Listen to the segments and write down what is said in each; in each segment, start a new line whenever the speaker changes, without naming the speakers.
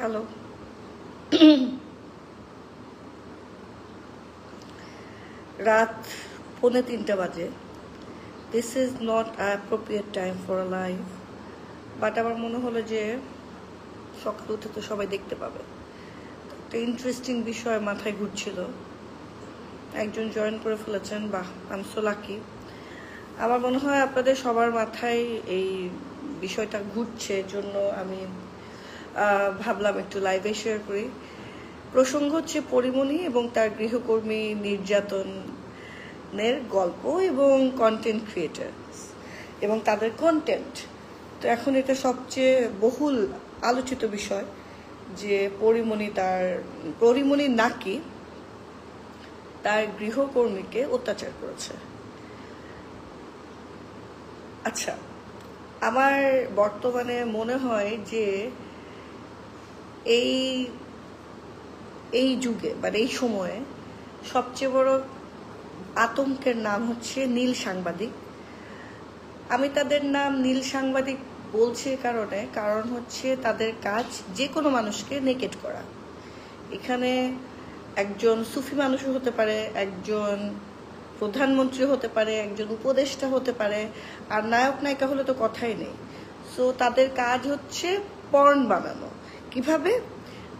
Hello. রাত 2:45 বাজে। This is not appropriate time for a live, but আমার মনে হলো যে সকালে উঠে তো সবাই দেখতে পাবে। একটা ইন্টারেস্টিং বিষয় মাথায় ঘুরছিল, একজন জয়েন করে ফেলেছেন, বাহ, আই এম সো লাকি। আমার মনে হয় আপনাদের সবার মাথায় এই বিষয়টা ঘুরছে, জন্য আমি ভাবলাম একটু লাইভে শেয়ার করি। প্রসঙ্গ হচ্ছে পরিমণি এবং তার গৃহকর্মী নির্যাতনের গল্প এবং কন্টেন্ট ক্রিয়েটার এবং তাদের কন্টেন্ট। তো এখন এটা সবচেয়ে বহুল আলোচিত বিষয় যে পরিমণি নাকি তার গৃহকর্মীকে অত্যাচার করেছে। আচ্ছা, আমার বর্তমানে মনে হয় যে এই যুগে মানে এই সময়ে সবচেয়ে বড় আতঙ্কের নাম হচ্ছে নীল সাংবাদিক। আমি তাদের নাম নীল সাংবাদিক বলছি কারণ হচ্ছে তাদের কাজ যে কোনো মানুষকে নেকেট করা। এখানে একজন সুফি মানুষও হতে পারে, একজন প্রধানমন্ত্রী হতে পারে, একজন উপদেষ্টা হতে পারে, আর নায়ক নায়িকা হলে তো কথাই নেই। সো তাদের কাজ হচ্ছে পর্ন বানানো। কিভাবে?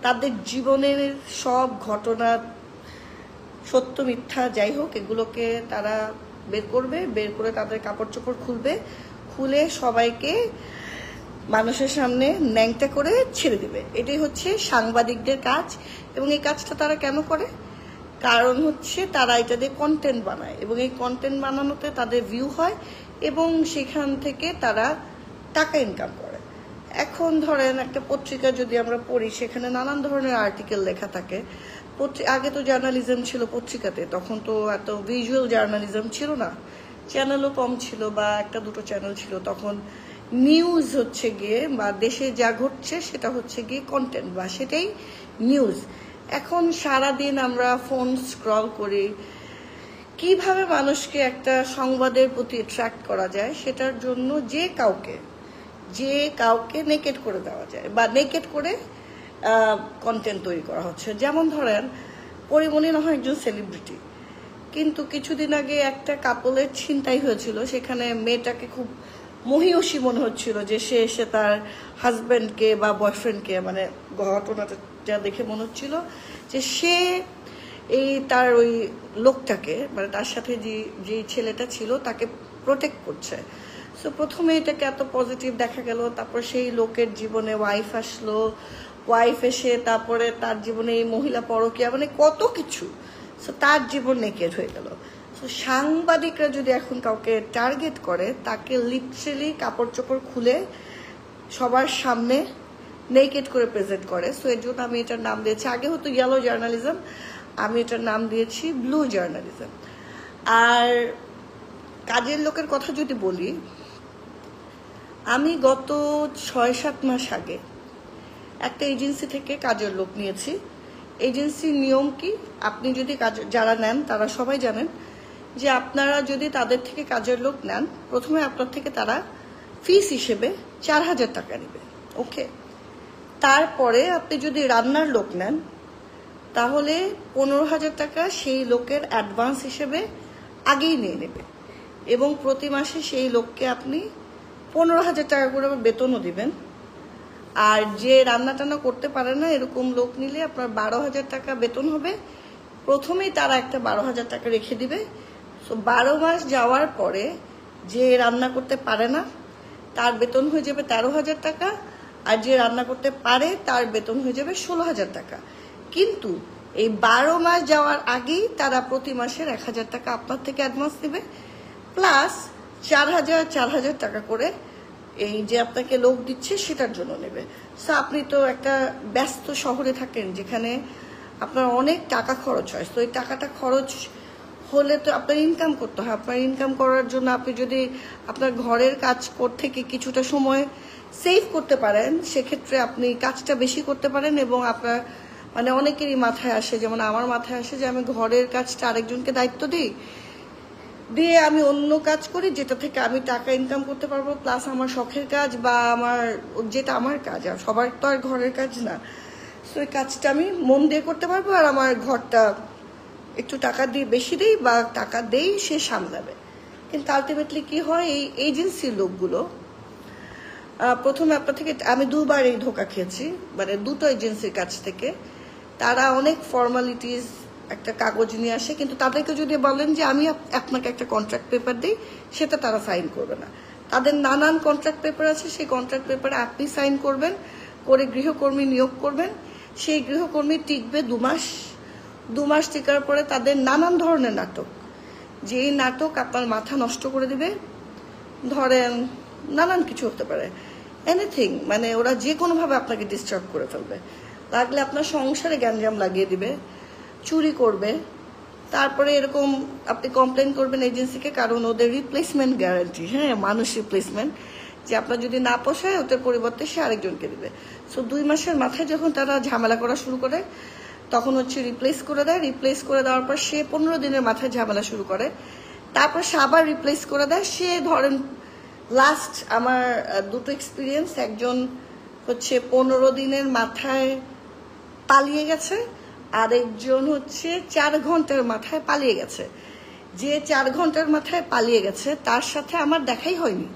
তাদের জীবনের সব ঘটনা, সত্য মিথ্যা যাই হোক, এগুলোকে তারা বের করে তাদের কাপড় চোপড় খুলে সবাইকে মানুষের সামনে ন্যাংটা করে ছেড়ে দিবে। এটাই হচ্ছে সাংবাদিকদের কাজ। এবং এই কাজটা তারা কেন করে? কারণ হচ্ছে তারা এটা দিয়ে কন্টেন্ট বানায় এবং এই কন্টেন্ট বানানোতে তাদের ভিউ হয় এবং সেখান থেকে তারা টাকা ইনকাম করে। এখন ধরেন একটা পত্রিকা যদি আমরা পড়ি, সেখানে নানান ধরনের আর্টিকেল লেখা থাকে। আগে তো জার্নালিজম ছিল পত্রিকাতে, তখন তো এত ভিজুয়াল জার্নালিজম ছিল না, চ্যানেলও কম ছিল বা একটা দুটো চ্যানেল ছিল। তখন নিউজ হচ্ছে গিয়ে বা দেশে যা ঘটছে সেটা হচ্ছে গিয়ে কন্টেন্ট বা সেটাই নিউজ। এখন সারাদিন আমরা ফোন স্ক্রল করি, কিভাবে মানুষকে একটা সংবাদের প্রতি অ্যাট্রাক্ট করা যায় সেটার জন্য যে কাউকে নেকেট করে দেওয়া যায় বা নেকেট করে কন্টেন্ট তৈরি করা হচ্ছে। যেমন ধরেন পরিমণি না হয় একজন সেলিব্রিটি, কিন্তু কিছুদিন আগে একটা কাপলের ছিনতাই হয়েছিল। সেখানে মেয়েটাকে খুব মহিয়সী মনে হচ্ছিল যে সে এসে তার হাজব্যান্ডকে বা বয়ফ্রেন্ডকে, মানে ঘটনাটা যা দেখে মনে হচ্ছিল যে সে তার ওই লোকটাকে, মানে তার সাথে যে ছেলেটা ছিল তাকে প্রোটেক্ট করছে। সো প্রথমে এটাকে এত পজিটিভ দেখা গেল, তারপর সেই লোকের জীবনে ওয়াইফ এসে তারপরে তার জীবনে এই মহিলা পরকীয়া, মানে কত কিছু। সো তার জীবন নেকেট হয়ে গেল। সো সাংবাদিকরা যদি এখন কাউকে টার্গেট করে, তাকে লিটারেলি কাপড় চোপড় খুলে সবার সামনে নেকেট করে প্রেজেন্ট করে। সো এর জন্য আমি এটার নাম দিয়েছি, আগে হতো ইয়েলো জার্নালিজম, আমি এটার নাম দিয়েছি ব্লু জার্নালিজম। আর কাজের লোকের কথা যদি বলি, আমি গত 6-7 মাস আগে একটা এজেন্সি থেকে কাজের লোক নিয়েছি। এজেন্সির নিয়ম কি, আপনি যদি যারা নেন তারা সবাই জানেন যে আপনারা যদি তাদের থেকে কাজের লোক নেন, প্রথমে আপনার থেকে তারা ফিস হিসেবে 4,000 টাকা নেবে, ওকে। তারপরে আপনি যদি রান্নার লোক নেন তাহলে 15,000 টাকা সেই লোকের অ্যাডভান্স হিসেবে আগেই নিয়ে নেবে এবং প্রতি মাসে সেই লোককে আপনি 15,000 টাকা করে বেতনও দিবেন। আর যে রান্না টান্না করতে পারে না এরকম লোক নিলে আপনার 12,000 টাকা বেতন হবে। প্রথমেই তারা একটা 12,000 টাকা রেখে দিবে। সো 12 মাস যাওয়ার পরে যে রান্না করতে পারে না তার বেতন হয়ে যাবে 13,000 টাকা, আর যে রান্না করতে পারে তার বেতন হয়ে যাবে 16,000 টাকা। কিন্তু এই 12 মাস যাওয়ার আগেই তারা প্রতি মাসের 1,000 টাকা আপনার থেকে অ্যাডভান্স নেবে, প্লাস 4,000 টাকা করে এই যে আপনাকে লোক দিচ্ছে সেটার জন্য নেবে। সো আপনি তো একটা ব্যস্ত শহরে থাকেন যেখানে আপনার অনেক টাকা খরচ হয়। তো এই টাকাটা খরচ হলে তো আপনার ইনকাম করতে হয়। আপনার ইনকাম করার জন্য আপনি যদি আপনার ঘরের কাজ থেকে কিছুটা সময় সেভ করতে পারেন, সেক্ষেত্রে আপনি কাজটা বেশি করতে পারেন এবং আপনার মানে অনেকেরই মাথায় আসে, যেমন আমার মাথায় আসে যে আমি ঘরের কাজটা আরেকজনকে দায়িত্ব দিয়ে আমি অন্য কাজ করি যেটা থেকে আমি টাকা ইনকাম করতে পারবো, প্লাস আমার শখের কাজ বা যেটা আমার কাজ। আর সবার তো আর ঘরের কাজ না। সো এই কাজটা আমি মন দিয়ে করতে পারবো, আর আমার ঘরটা একটু টাকা দিয়ে বেশি দেই বা টাকা দেই সে সামলাবে। কিন্তু আলটিমেটলি কি হয়, এই এজেন্সির লোকগুলো প্রথমে আপনার থেকে আমি দুবার এই ধোকা খেয়েছি, মানে দুটো এজেন্সির কাছ থেকে। তারা অনেক ফর্মালিটিস একটা কাগজ নিয়ে আসে, কিন্তু তাদেরকে যদি বলেন যে আমি আপনাকে একটা কন্ট্রাক্ট পেপার দিই, সেটা তারা সাইন করবে না। তাদের নানান কন্ট্রাক্ট পেপার আছে, সেই কন্ট্রাক্ট পেপারে আপনি সাইন করবেন, করে গৃহকর্মী নিয়োগ করবেন। সেই গৃহকর্মী টিকবে 2 মাস। 2 মাস টিকার পরে তাদের নানান ধরনের নাটক, যে এই নাটক আপনার মাথা নষ্ট করে দিবে। ধরেন নানান কিছু হতে পারে, এনিথিং, মানে ওরা যে কোনোভাবে আপনাকে ডিস্টার্ব করে ফেলবে। লাগলে আপনার সংসারে গ্যাঞ্জাম লাগিয়ে দিবে, চুরি করবে। তারপরে এরকম আপনি কমপ্লেন করবেন এজেন্সিকে, কারণ ওদের রিপ্লেসমেন্ট গ্যারান্টি, হ্যাঁ, মানুষ রিপ্লেসমেন্ট, যে আপনার যদি না পোষায় ওটার পরিবর্তে সে আরেকজনকে দিবে। সো 2 মাসের মাথায় যখন তারা ঝামেলা করা শুরু করে, তখন হচ্ছে রিপ্লেস করে দেয়। রিপ্লেস করে দেওয়ার পর সে 15 দিনের মাথায় ঝামেলা শুরু করে, তারপর সে আবার রিপ্লেস করে দেয়। সে ধরেন লাস্ট আমার দুটো এক্সপিরিয়েন্স, একজন হচ্ছে 15 দিনের মাথায় পালিয়ে গেছে, আরেকজন হচ্ছে 4 ঘন্টার মাথায় পালিয়ে গেছে। যে 4 ঘন্টার মাথায় পালিয়ে গেছে তার সাথে আমার দেখাই হয়নি,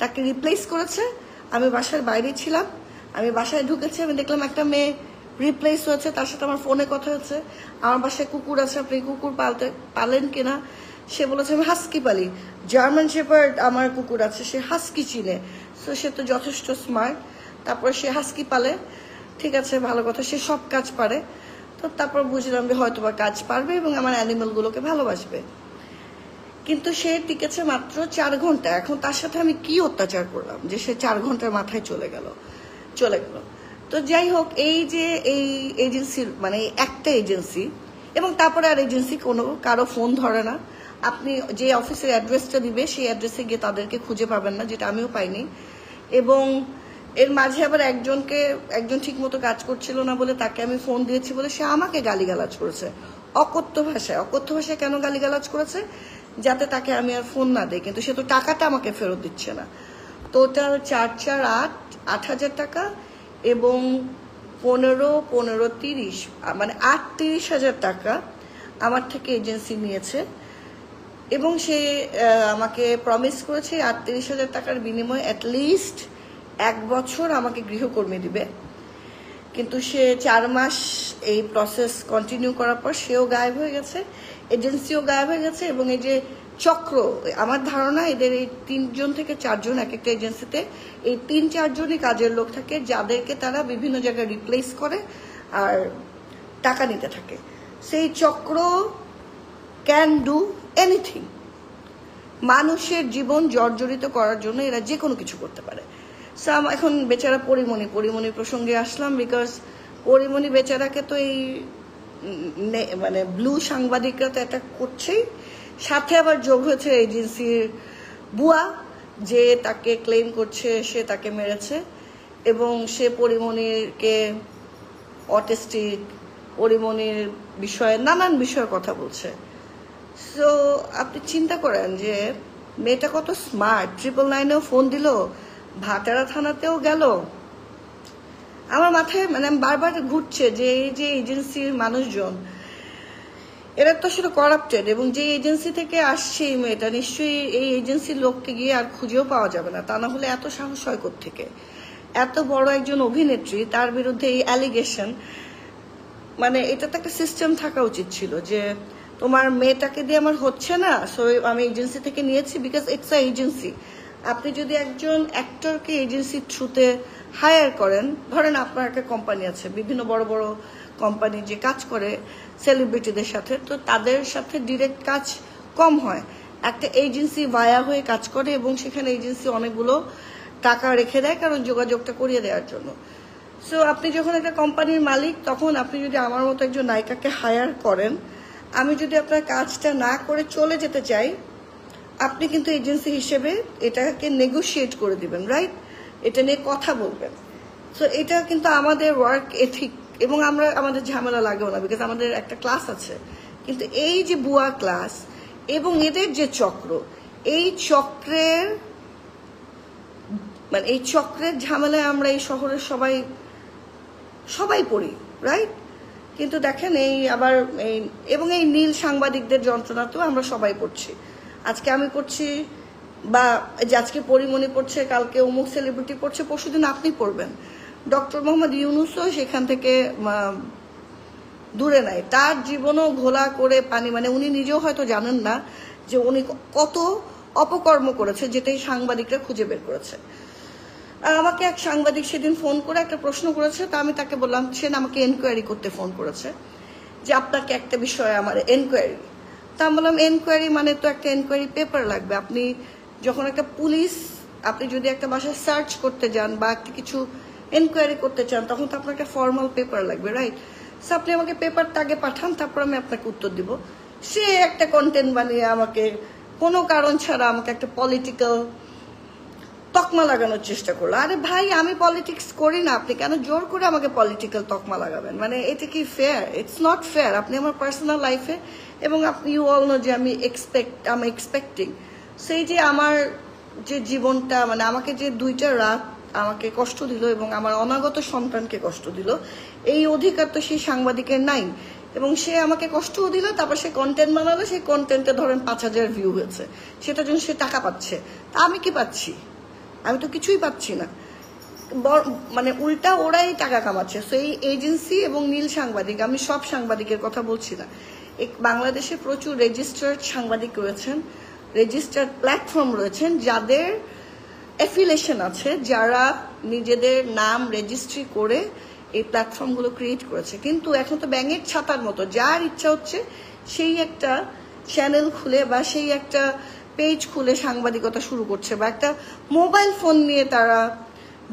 তাকে রিপ্লেস করেছে। আমি বাসার বাইরে ছিলাম, আমি বাসায় ঢুকেছি, আমি দেখলাম একটা মেয়ে রিপ্লেস হয়েছে, তার সাথে আমার ফোনে কথা হচ্ছে। আমার বাসায় কুকুর আছে, আপনি কুকুর পালেন কিনা? সে বলেছে আমি হাস্কি পালি, জার্মান শেপার্ড আমার কুকুর আছে, সে হাস্কি চিনে। সো সে তো যথেষ্ট স্মার্ট। তারপর সে হাস্কি পালে, ঠিক আছে, ভালো কথা, সে সব কাজ পারে। তো তারপর বুঝলাম যে হয়তো বা কাজ পারবে এবং আমার অ্যানিমেলগুলোকে ভালোবাসবে। কিন্তু সে টিকেছে মাত্র 4 ঘন্টা। এখন তার সাথে আমি কি অত্যাচার করলাম যে সে 4 ঘন্টার মাথায় চলে গেল। তো যাই হোক, এই যে এই এজেন্সির মানে একটা এজেন্সি, এবং তারপরে আর এজেন্সি কারো ফোন ধরে না। আপনি যে অফিসের অ্যাড্রেসটা দিবে সেই অ্যাড্রেসে গিয়ে তাদেরকে খুঁজে পাবেন না, যেটা আমিও পাইনি। এবং এর মাঝে আবার একজন ঠিক মতো কাজ করছিল না বলে তাকে আমি ফোন দিয়েছি বলে সে আমাকে গালিগালাজ করেছে অকথ্য ভাষায়। কেন গালিগালাজ করেছে? যাতে তাকে আমি আর ফোন না দিই, কিন্তু সে তো টাকাটা আমাকে ফেরত দিচ্ছে না। টোটাল 4-4-8-8,000 টাকা এবং 15-15-30 মানে 38,000 টাকা আমার থেকে এজেন্সি নিয়েছে। এবং সে আমাকে প্রমিস করেছে 38,000 টাকার বিনিময়ে অ্যাটলিস্ট 1 বছর আমাকে গৃহকর্মী দিবে। কিন্তু সে 4 মাস এই প্রসেস কন্টিনিউ করার পর সেও গায়েব হয়ে গেছে, এজেন্সিও গায়েব হয়ে গেছে। এবং এই যে চক্র, আমার ধারণা এদের এই 3 জন থেকে 4 জন এক একটা এজেন্সিতে, এই 3-4 জনই কাজের লোক থাকে, যাদেরকে তারা বিভিন্ন জায়গায় রিপ্লেস করে আর টাকা নিতে থাকে। সেই চক্র ক্যান ডু এনিথিং। মানুষের জীবন জর্জরিত করার জন্য এরা যে কোনো কিছু করতে পারে। সো এখন বেচারা পরিমণি প্রসঙ্গে আসলাম, বিকজ পরিমণি বেচারাকে তো এই মানে ব্লু সাংবাদিকরা তো এটা করছেই, সাথে আবার যোগ হয়েছে এজেন্সির বুয়া, যে তাকে ক্লেম করছে সে তাকে মেরেছে এবং সে পরিমণিকে অটিস্টিক, পরিমণির বিষয়ে নানান বিষয়ে কথা বলছে। সো আপনি চিন্তা করেন যে মেয়েটা কত স্মার্ট, 999-এও ফোন দিল, ভাটারা থানাতেও গেল। আমার মাথায় মানে বারবার ঘুরছে যে এই যে এজেন্সির মানুষজন, এরা তো আসলে করাপ্টেড। এবং যে এজেন্সি থেকে আসছে এই মেয়েটা, নিশ্চয়ই এই এজেন্সির লোককে গিয়ে আর খুঁজেও পাওয়া যাবে না। তা না হলে এত সাহস হয় কোত্থেকে? এত বড় একজন অভিনেত্রী, তার বিরুদ্ধে এই অ্যালিগেশন, মানে এটা তো একটা সিস্টেম থাকা উচিত ছিল যে তোমার মেয়েটাকে দিয়ে আমার হচ্ছে না, সো আমি এজেন্সি থেকে নিয়েছি, বিকজ ইটস আ এজেন্সি। আপনি যদি একজন অ্যাক্টরকে এজেন্সির থ্রুতে হায়ার করেন, ধরেন আপনার একটা কোম্পানি আছে, বিভিন্ন বড় বড় কোম্পানি যে কাজ করে সেলিব্রিটিদের সাথে, তো তাদের সাথে ডিরেক্ট কাজ কম হয়, একটা এজেন্সি ভায়া হয়ে কাজ করে এবং সেখানে এজেন্সি অনেকগুলো টাকা রেখে দেয়, কারণ যোগাযোগটা করিয়ে দেওয়ার জন্য। সো আপনি যখন একটা কোম্পানির মালিক, তখন আপনি যদি আমার মতো একজন নায়িকাকে হায়ার করেন, আমি যদি আপনার কাজটা না করে চলে যেতে চাই, আপনি কিন্তু এজেন্সি হিসেবে এটাকে নেগোশিয়েট করে দিবেন, রাইট? এটা নিয়ে কথা বলবেন। সো এটা কিন্তু আমাদের ওয়ার্ক এথিক, এবং আমরা আমাদের ঝামেলা লাগেও না, বিকজ আমাদের একটা ক্লাস আছে। কিন্তু এই যে বুয়া ক্লাস এবং এদের যে চক্র, এই চক্রের ঝামেলায় আমরা এই শহরের সবাই পড়ি। রাইট? কিন্তু দেখেন এই আবার এই এবং এই নীল সাংবাদিকদের যন্ত্রণা তো আমরা সবাই পড়ছি। আজকে আমি পড়ছি, বা যে আজকে পরিমণি পড়ছে, কালকে অমুক সেলিব্রিটি পড়ছে, পরশুদিন আপনি পড়বেন। ডক্টর মোহাম্মদ ইউনূসও সেখান থেকে দূরে নাই। তার জীবনও ঘোলা করে পানি, মানে উনি নিজেও হয়তো জানেন না যে উনি কত অপকর্ম করেছে, যেটাই সাংবাদিকরা খুঁজে বের করেছে। আমাকে এক সাংবাদিক সেদিন ফোন করে একটা প্রশ্ন করেছে, তা আমি তাকে বললাম, সে আমাকে এনকোয়ারি করতে ফোন করেছে যে আপনাকে একটা বিষয়ে আমার এনকোয়ারি। তা আমি বললাম এনকোয়ারি মানে তো একটা এনকোয়ারি পেপার লাগবে। আপনি যখন একটা পুলিশ, আপনি যদি একটা বাসায় সার্চ করতে যান বা একটা কিছু এনকোয়ারি করতে চান, তখন তো আপনার একটা ফর্মাল পেপার লাগবে, রাইট? সো আপনি আমাকে পেপারটা আগে পাঠান, তারপর আমি আপনাকে উত্তর দিব। সে একটা কন্টেন্ট বানিয়ে আমাকে কোনো কারণ ছাড়া আমাকে একটা পলিটিক্যাল তকমা লাগানোর চেষ্টা করলো। আরে ভাই, আমি পলিটিক্স করি না, আপনি কেন জোর করে আমাকে পলিটিক্যাল তকমা লাগাবেন? মানে এটা কি ফেয়ার? It's not fair. আপনি আমার পার্সোনাল লাইফে, এবং আপনি ইউ অল নো যে আমি এক্সপেক্টিং সেই যে আমার যে জীবনটা, মানে আমাকে যে 2টা রাত আমাকে কষ্ট দিল এবং আমার অনাগত সন্তানকে কষ্ট দিল, এই অধিকার তো সেই সাংবাদিকের নাই। এবং সে আমাকে কষ্টও দিল, তারপর সে কন্টেন্ট বানালো, সেই কন্টেন্টে ধরেন 5000 ভিউ হয়েছে, সেটার জন্য সে টাকা পাচ্ছে। তা আমি কি পাচ্ছি? আমি তো কিছুই পাচ্ছি না। মানে উল্টা ওরাই টাকা কামাচ্ছে। সো এই এজেন্সি এবং নীল সাংবাদিক, আমি সব সাংবাদিকের কথা বলছি না, বাংলাদেশে প্রচুর রেজিস্টার্ড সাংবাদিক রয়েছেন, রেজিস্টার্ড প্ল্যাটফর্ম রয়েছেন, যাদের অ্যাফিলিয়েশন আছে, যারা নিজেদের নাম রেজিস্ট্রি করে এই প্ল্যাটফর্মগুলো ক্রিয়েট করেছে। কিন্তু এখন তো ব্যাঙের ছাতার মতো যার ইচ্ছা হচ্ছে সেই একটা চ্যানেল খুলে বা সেই একটা পেজ খুলে সাংবাদিকতা শুরু করছে, বা একটা মোবাইল ফোন নিয়ে তারা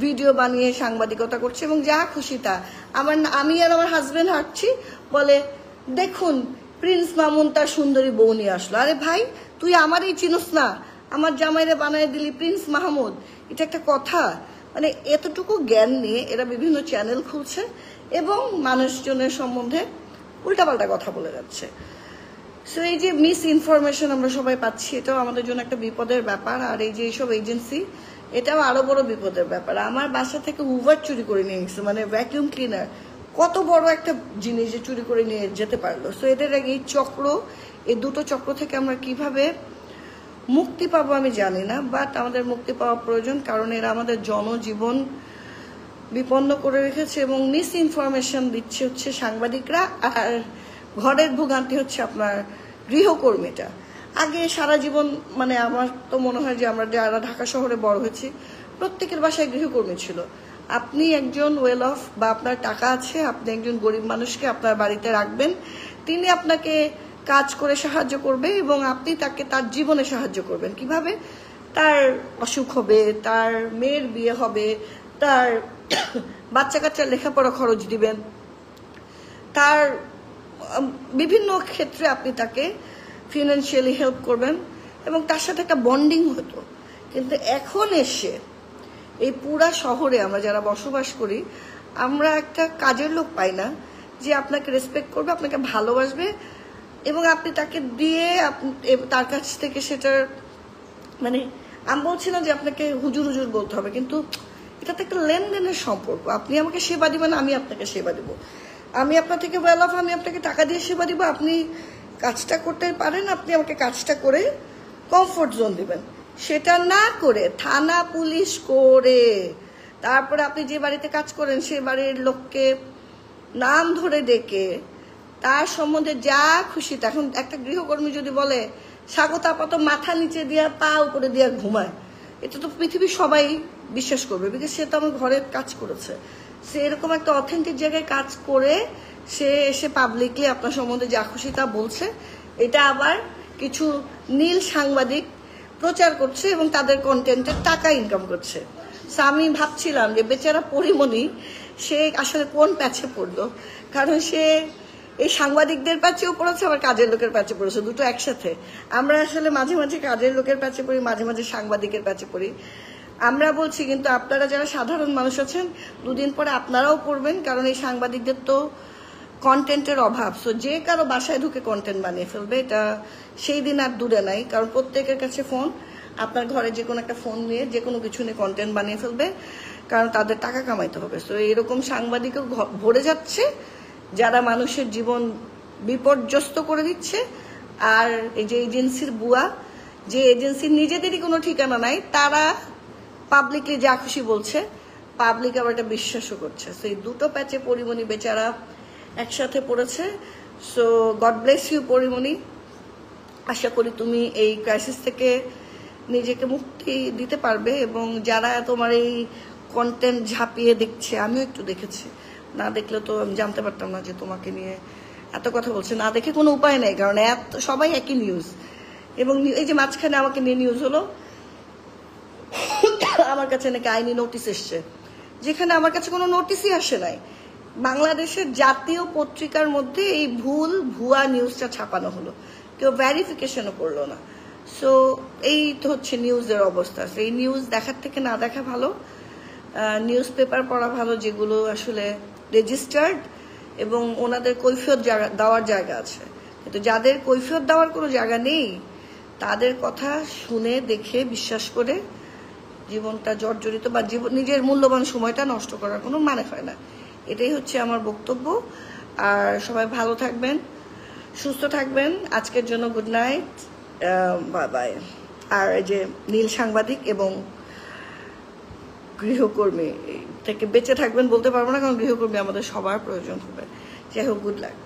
ভিডিও বানিয়ে সাংবাদিকতা করছে এবং যা খুশি তা। আমি আর আমার হাজবেন্ড হাঁটছি, বলে দেখুন প্রিন্স মামুন তার সুন্দরী বউ নিয়ে আসলো। আরে ভাই, তুই আমারই চিনস না, আমার জামাইরে বানায় দিলি প্রিন্স মাহমুদ, এটা একটা কথা? মানে এতটুকু জ্ঞান নিয়ে এরা বিভিন্ন চ্যানেল খুলছে এবং মানুষজনের সম্বন্ধে উল্টাপাল্টা কথা বলে যাচ্ছে। সো এই যে মিস ইনফরমেশন আমরা সবাই পাচ্ছি, এটাও আমাদের জন্য একটা বিপদের ব্যাপার। আর এই যে এইসব এজেন্সি, এটাও আরো বড় বিপদের ব্যাপার। আমার বাসা থেকে হুভার চুরি করে নিয়ে গেছে, মানে ভ্যাকিউম ক্লিনার, কত বড় একটা জিনিস যে চুরি করে নিয়ে যেতে পারলো। সো এদের এই চক্র, এই দুটো চক্র থেকে আমরা কিভাবে মুক্তি পাবো আমি জানি না, বাট আমাদের মুক্তি পাওয়া প্রয়োজন, কারণ এরা আমাদের জনজীবন বিপন্ন করে রেখেছে এবং মিস ইনফরমেশন দিচ্ছে হচ্ছে সাংবাদিকরা, আর ঘরের ভোগান্তি হচ্ছে আপনার গৃহকর্মীটা। আগে সারা জীবন, মানে আমার তো মনে হয় যে আমরা যারা ঢাকা শহরে বড় হয়েছি, প্রত্যেকের বাসায় গৃহকর্মী ছিল। আপনি একজন ওয়েল অফ, বা আপনার টাকা আছে, আপনি একজন গরিব মানুষকে আপনার বাড়িতে রাখবেন, তিনি আপনাকে কাজ করে সাহায্য করবে এবং আপনি তাকে তার জীবনে সাহায্য করবেন। কিভাবে? তার অসুখ হবে, তার মেয়ের বিয়ে হবে, তার বাচ্চা কাচ্চার লেখাপড়া খরচ দিবেন, তার বিভিন্ন ক্ষেত্রে আপনি তাকে ফিনান্সিয়ালি হেল্প করবেন এবং তার সাথে একটা বন্ডিং হতো। কিন্তু এখন এসে এই পুরা শহরে আমরা যারা বসবাস করি, আমরা একটা কাজের লোক পাই না যে আপনাকে রেসপেক্ট করবে, আপনাকে ভালোবাসবে এবং আপনি তাকে দিয়ে তার কাছ থেকে সেটার, মানে আমি বলছি না যে আপনাকে হুজুর হুজুর বলতে হবে, কিন্তু এটা তো একটা লেনদেনের সম্পর্ক। আপনি আমাকে সেবা দিবেন, আমি আপনাকে সেবা দিব। আমি আপনার থেকে ওয়েল অফ, আমি আপনাকে টাকা দিয়ে সেবা দিব। আপনি কাজটা করতে পারেন, আপনি আমাকে কাজটা করে কমফোর্ট জোন দিবেন। সেটা না করে থানা পুলিশ করে তারপরে আপনি যে বাড়িতে কাজ করেন সে বাড়ির লোককে নাম ধরে ডেকে তার সম্বন্ধে যা খুশি, এখন একটা গৃহকর্মী যদি বলে স্বাগত আপাতত মাথা নিচে দিয়া পা উপরে দিয়া ঘুমায়, এটা তো পৃথিবীর সবাই বিশ্বাস করবে, বিকজ সে তো আমার ঘরে কাজ করেছে। সে এরকম একটা অথেন্টিক জায়গায় কাজ করে সে এসে পাবলিকলি আপনার সম্বন্ধে যা খুশি তা বলছে। এটা আবার কিছু নীল সাংবাদিক প্রচার করছে এবং তাদের কন্টেন্টের টাকা ইনকাম করছে। আমি ভাবছিলাম যে বেচারা পরিমণি সে আসলে কোন প্যাচে পড়লো, কারণ সে এই সাংবাদিকদের প্যাচেও পড়েছে, আবার কাজের লোকের প্যাচে পড়েছে, দুটো একসাথে। আমরা আসলে মাঝে মাঝে কাজের লোকের প্যাচে পড়ি, মাঝে মাঝে সাংবাদিকের প্যাচে পড়ি। আমরা বলছি, কিন্তু আপনারা যারা সাধারণ মানুষ আছেন, দুদিন পরে আপনারাও পড়বেন, কারণ এই সাংবাদিকদের তো কন্টেন্টের অভাব। সো যে কারো বাসায় ঢুকে কন্টেন্ট বানিয়ে ফেলবে, এটা সেই দিন আর দূরে নাই, কারণ প্রত্যেকের কাছে ফোন। আপনার ঘরে যে কোনো একটা ফোন নিয়ে যে কোনো কিছু নিয়ে কন্টেন্ট বানিয়ে ফেলবে, কারণ তাদের টাকা কামাইতে হবে। সো এরকম সাংবাদিকও ভরে যাচ্ছে যারা মানুষের জীবন বিপর্যস্ত করে দিচ্ছে। আর এই যে এজেন্সির বুয়া, যে এজেন্সির নিজেদেরই কোনো ঠিকানা নাই, তারা পাবলিকলি যা খুশি বলছে, পাবলিক আবার এটা বিশ্বাসও করছে। সো এই দুটো প্যাচে পরিমণি বেচারা একসাথে পড়েছে। So God bless you Porimoni, আশা করি তুমি এই ক্রাইসিস থেকে নিজেকে মুক্তি দিতে পারবে। এবং যারা তোমার এই কন্টেন্ট ঝাঁপিয়ে দেখছে, আমিও একটু দেখেছি, না দেখলে তো আমি জানতে পারতাম না যে তোমাকে নিয়ে এত কথা বলছে। না দেখে কোনো উপায় নেই, কারণ সবাই একই নিউজ। এবং এই যে মাঝখানে আমাকে নিয়ে নিউজ হলো, আমার কাছে নাকি আইনি নোটিশ এসছে, যেখানে আমার কাছে কোনো নোটিশই আসে নাই। বাংলাদেশের জাতীয় পত্রিকার মধ্যে এই ভুয়া নিউজটা ছাপানো হলো, কেউ ভ্যারিফিকেশনও করলো না। সো এই তো হচ্ছে নিউজের অবস্থা। এই নিউজ দেখার থেকে না দেখা ভালো, নিউজ পেপার পড়া ভালো, যেগুলো আসলে রেজিস্টার্ড এবং ওনাদের কৈফিয়ত দেওয়ার জায়গা আছে। কিন্তু যাদের কৈফিয়ত দেওয়ার কোনো জায়গা নেই, তাদের কথা শুনে দেখে বিশ্বাস করে জীবনটা জর্জরিত বা নিজের মূল্যবান সময়টা নষ্ট করার কোনো মানে হয় না। এটাই হচ্ছে আমার বক্তব্য। আর সবাই ভালো থাকবেন, সুস্থ থাকবেন। আজকের জন্য গুড নাইট, বাই বাই। আর এই যে নীল সাংবাদিক এবং গৃহকর্মী থেকে বেঁচে থাকবেন বলতে পারবো না, কারণ গৃহকর্মী আমাদের সবার প্রয়োজন হবে। যাই হোক, গুড লাক।